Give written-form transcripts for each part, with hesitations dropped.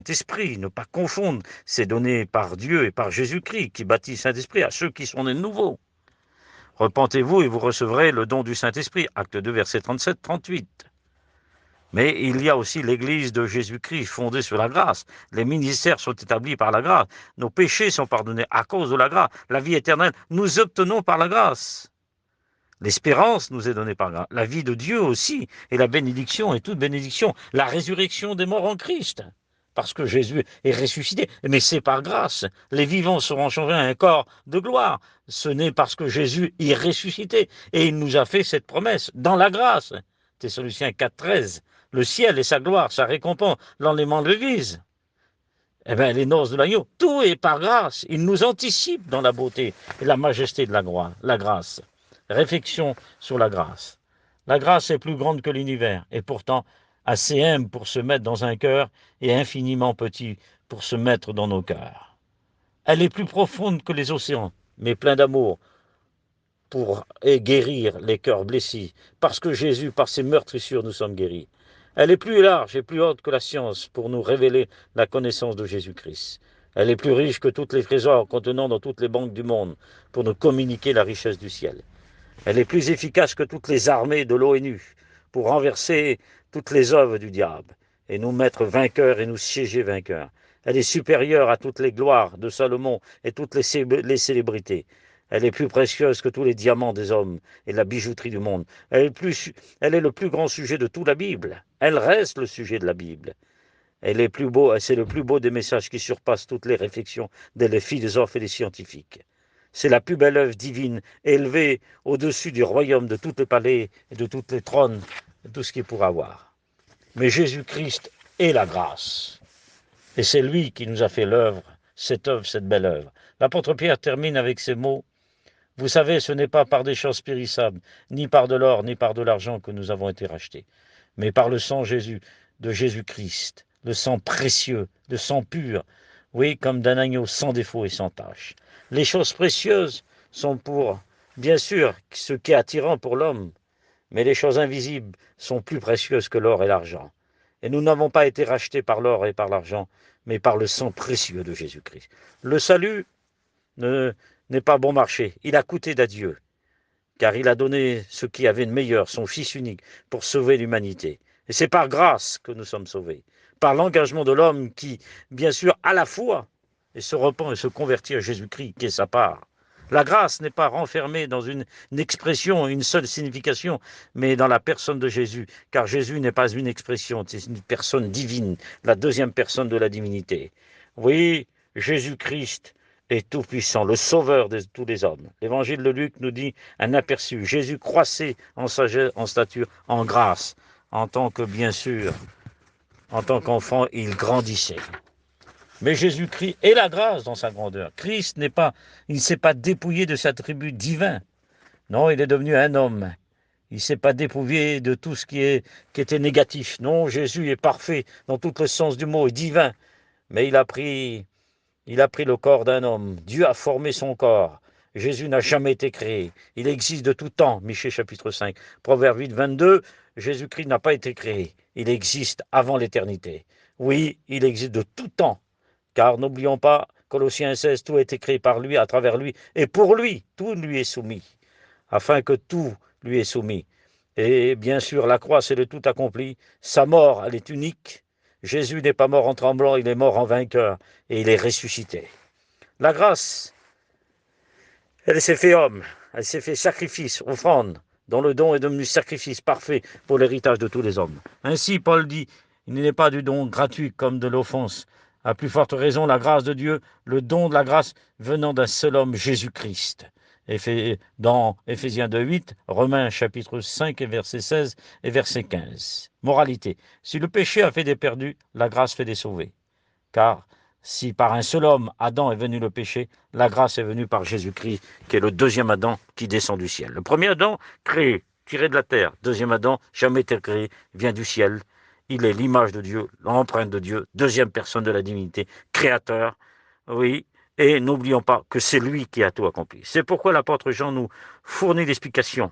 Saint-Esprit, ne pas confondre, c'est donné par Dieu et par Jésus-Christ qui baptise Saint-Esprit à ceux qui sont nés de nouveau. Repentez-vous et vous recevrez le don du Saint-Esprit. Acte 2, versets 37-38. Mais il y a aussi l'Église de Jésus-Christ fondée sur la grâce. Les ministères sont établis par la grâce. Nos péchés sont pardonnés à cause de la grâce. La vie éternelle, nous obtenons par la grâce. L'espérance nous est donnée par grâce. La vie de Dieu aussi, et la bénédiction et toute bénédiction. La résurrection des morts en Christ, parce que Jésus est ressuscité. Mais c'est par grâce. Les vivants seront changés à un corps de gloire. Ce n'est parce que Jésus est ressuscité. Et il nous a fait cette promesse dans la grâce. Thessaloniciens 4,13. Le ciel et sa gloire, sa récompense, l'enlèvement de l'Église. Eh bien, les noces de l'agneau, tout est par grâce. Il nous anticipe dans la beauté et la majesté de la grâce. Réflexion sur la grâce. La grâce est plus grande que l'univers, et pourtant assez humble pour se mettre dans un cœur et infiniment petit pour se mettre dans nos cœurs. Elle est plus profonde que les océans, mais plein d'amour pour guérir les cœurs blessés. Parce que Jésus, par ses meurtrissures, nous sommes guéris. Elle est plus large et plus haute que la science pour nous révéler la connaissance de Jésus-Christ. Elle est plus riche que tous les trésors contenant dans toutes les banques du monde pour nous communiquer la richesse du ciel. Elle est plus efficace que toutes les armées de l'ONU pour renverser toutes les œuvres du diable et nous mettre vainqueurs et nous siéger vainqueurs. Elle est supérieure à toutes les gloires de Salomon et toutes les célébrités. Elle est plus précieuse que tous les diamants des hommes et la bijouterie du monde. Elle est le plus grand sujet de toute la Bible. Elle reste le sujet de la Bible. C'est le plus beau des messages qui surpasse toutes les réflexions des philosophes et des scientifiques. C'est la plus belle œuvre divine, élevée au-dessus du royaume de tous les palais et de tous les trônes, de tout ce qu'il pourra avoir. Mais Jésus-Christ est la grâce. Et c'est lui qui nous a fait l'œuvre, cette belle œuvre. L'apôtre Pierre termine avec ces mots. Vous savez, ce n'est pas par des choses périssables, ni par de l'or, ni par de l'argent que nous avons été rachetés, mais par le sang de Jésus-Christ, le sang précieux, le sang pur, oui, comme d'un agneau sans défaut et sans tache. Les choses précieuses sont bien sûr, ce qui est attirant pour l'homme, mais les choses invisibles sont plus précieuses que l'or et l'argent. Et nous n'avons pas été rachetés par l'or et par l'argent, mais par le sang précieux de Jésus-Christ. Le salut n'est pas bon marché. Il a coûté à Dieu, car il a donné ce qui avait de meilleur, son Fils unique, pour sauver l'humanité. Et c'est par grâce que nous sommes sauvés, par l'engagement de l'homme qui, bien sûr, à la foi, et se repent et se convertit à Jésus-Christ, qui est sa part. La grâce n'est pas renfermée dans une expression, une seule signification, mais dans la personne de Jésus, car Jésus n'est pas une expression, c'est une personne divine, la deuxième personne de la divinité. Oui, Jésus-Christ est tout-puissant, le sauveur de tous les hommes. L'évangile de Luc nous dit un aperçu. Jésus croissait en sagesse, en stature, en grâce, en tant que, bien sûr, en tant qu'enfant, il grandissait. Mais Jésus-Christ est la grâce dans sa grandeur. Christ il ne s'est pas dépouillé de ses attributs divins. Non, il est devenu un homme. Il ne s'est pas dépouillé de tout ce qui était négatif. Non, Jésus est parfait dans tout le sens du mot, est divin. Mais il a pris le corps d'un homme. Dieu a formé son corps. Jésus n'a jamais été créé. Il existe de tout temps. Michée chapitre 5. Proverbe 8, 22. Jésus-Christ n'a pas été créé. Il existe avant l'éternité. Oui, il existe de tout temps. Car n'oublions pas, Colossiens 16, tout a été créé par lui, à travers lui, et pour lui, tout lui est soumis, afin que tout lui est soumis. Et bien sûr, la croix, c'est le tout accompli. Sa mort, elle est unique. Jésus n'est pas mort en tremblant, il est mort en vainqueur, et il est ressuscité. La grâce, elle s'est fait homme, elle s'est fait sacrifice, offrande, dont le don est devenu sacrifice parfait pour l'héritage de tous les hommes. Ainsi, Paul dit, il n'est pas du don gratuit comme de l'offense. À plus forte raison, la grâce de Dieu, le don de la grâce venant d'un seul homme, Jésus-Christ. Dans Éphésiens 2,8, Romains chapitre 5 et verset 16 et verset 15. Moralité. Si le péché a fait des perdus, la grâce fait des sauvés. Car si par un seul homme, Adam, est venu le péché, la grâce est venue par Jésus-Christ, qui est le deuxième Adam qui descend du ciel. Le premier Adam, créé, tiré de la terre. Deuxième Adam, jamais été créé, vient du ciel. Il est l'image de Dieu, l'empreinte de Dieu, deuxième personne de la divinité, créateur. Oui, et n'oublions pas que c'est lui qui a tout accompli. C'est pourquoi l'apôtre Jean nous fournit l'explication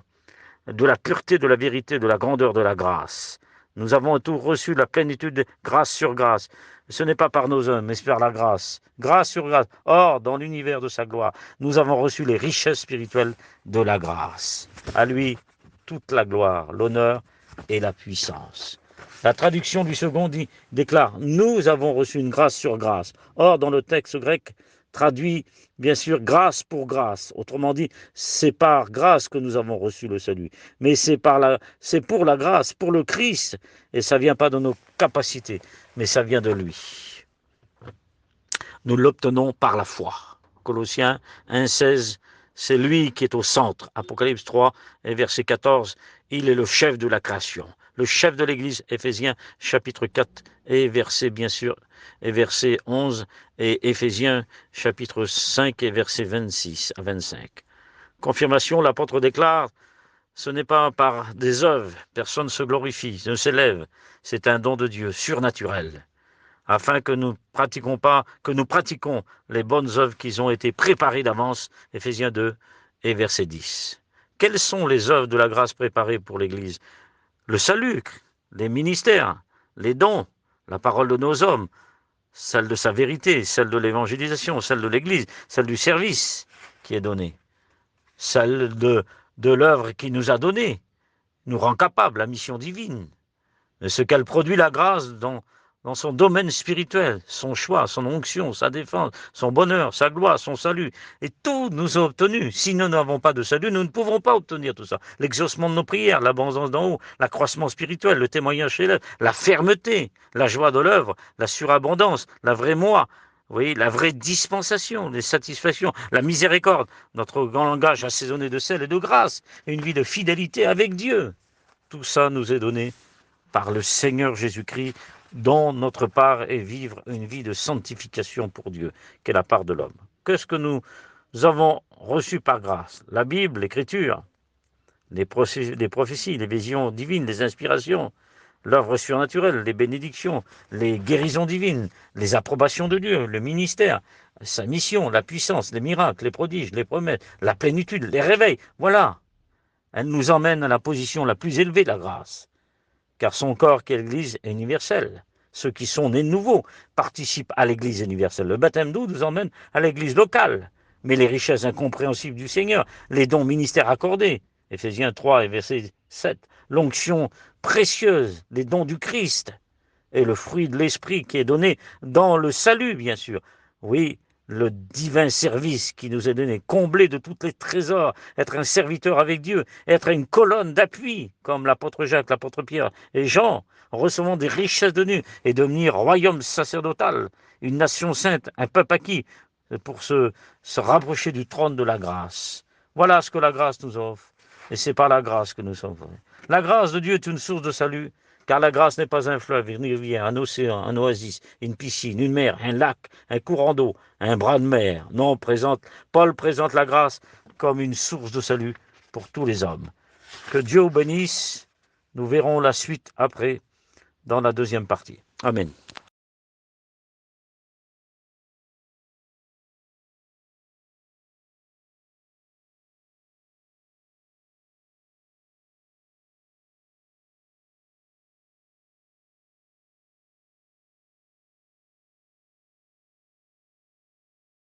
de la pureté, de la vérité, de la grandeur de la grâce. Nous avons tout reçu la plénitude de grâce sur grâce. Ce n'est pas par nos œuvres, mais par la grâce. Grâce sur grâce. Or, dans l'univers de sa gloire, nous avons reçu les richesses spirituelles de la grâce. À lui, toute la gloire, l'honneur et la puissance. La traduction du second déclare « Nous avons reçu une grâce sur grâce ». Or, dans le texte grec, traduit bien sûr grâce pour grâce. Autrement dit, c'est par grâce que nous avons reçu le salut. Mais c'est pour la grâce, pour le Christ. Et ça ne vient pas de nos capacités, mais ça vient de lui. Nous l'obtenons par la foi. Colossiens 1,16, c'est lui qui est au centre. Apocalypse 3 et verset 14, il est le chef de la création. Le chef de l'Église, Éphésiens chapitre 4 et verset bien sûr, et verset 11, et Éphésiens chapitre 5 et verset 26 à 25. Confirmation, l'apôtre déclare, ce n'est pas par des œuvres, personne ne se glorifie, ne s'élève, c'est un don de Dieu surnaturel, afin que nous pratiquons les bonnes œuvres qui ont été préparées d'avance, Éphésiens 2 et verset 10. Quelles sont les œuvres de la grâce préparées pour l'Église? Le salut, les ministères, les dons, la parole de nos hommes, celle de sa vérité, celle de l'évangélisation, celle de l'Église, celle du service qui est donné, celle de l'œuvre qui nous a donné, nous rend capable, la mission divine, de ce qu'elle produit la grâce dans son domaine spirituel, son choix, son onction, sa défense, son bonheur, sa gloire, son salut. Et tout nous a obtenu. Si nous n'avons pas de salut, nous ne pouvons pas obtenir tout ça. L'exaucement de nos prières, l'abondance d'en haut, l'accroissement spirituel, le témoignage chez l'œuvre, la fermeté, la joie de l'œuvre, la surabondance, la vraie moi, vous voyez, la vraie dispensation, les satisfactions, la miséricorde, notre grand langage assaisonné de sel et de grâce, et une vie de fidélité avec Dieu. Tout ça nous est donné par le Seigneur Jésus-Christ, dont notre part est vivre une vie de sanctification pour Dieu, qui est la part de l'homme. Qu'est-ce que nous avons reçu par grâce? La Bible, l'Écriture, les prophéties, les visions divines, les inspirations, l'œuvre surnaturelle, les bénédictions, les guérisons divines, les approbations de Dieu, le ministère, sa mission, la puissance, les miracles, les prodiges, les promesses, la plénitude, les réveils. Voilà. Elle nous emmène à la position la plus élevée de la grâce. Car son corps, qui est l'Église, est universel. Ceux qui sont nés de nouveau participent à l'Église universelle. Le baptême d'eau nous emmène à l'Église locale. Mais les richesses incompréhensibles du Seigneur, les dons ministères accordés, Éphésiens 3 et verset 7, l'onction précieuse, les dons du Christ, et le fruit de l'Esprit qui est donné dans le salut, bien sûr. Oui, le divin service qui nous est donné, comblé de tous les trésors, être un serviteur avec Dieu, être une colonne d'appui, comme l'apôtre Jacques, l'apôtre Pierre et Jean, recevant des richesses de Dieu et devenir royaume sacerdotal, une nation sainte, un peuple acquis, pour se rapprocher du trône de la grâce. Voilà ce que la grâce nous offre, et c'est par la grâce que nous sommes sauvés. La grâce de Dieu est une source de salut, car la grâce n'est pas un fleuve, une rivière, un océan, un oasis, une piscine, une mer, un lac, un courant d'eau, un bras de mer. Non, Paul présente la grâce comme une source de salut pour tous les hommes. Que Dieu vous bénisse. Nous verrons la suite après, dans la deuxième partie. Amen.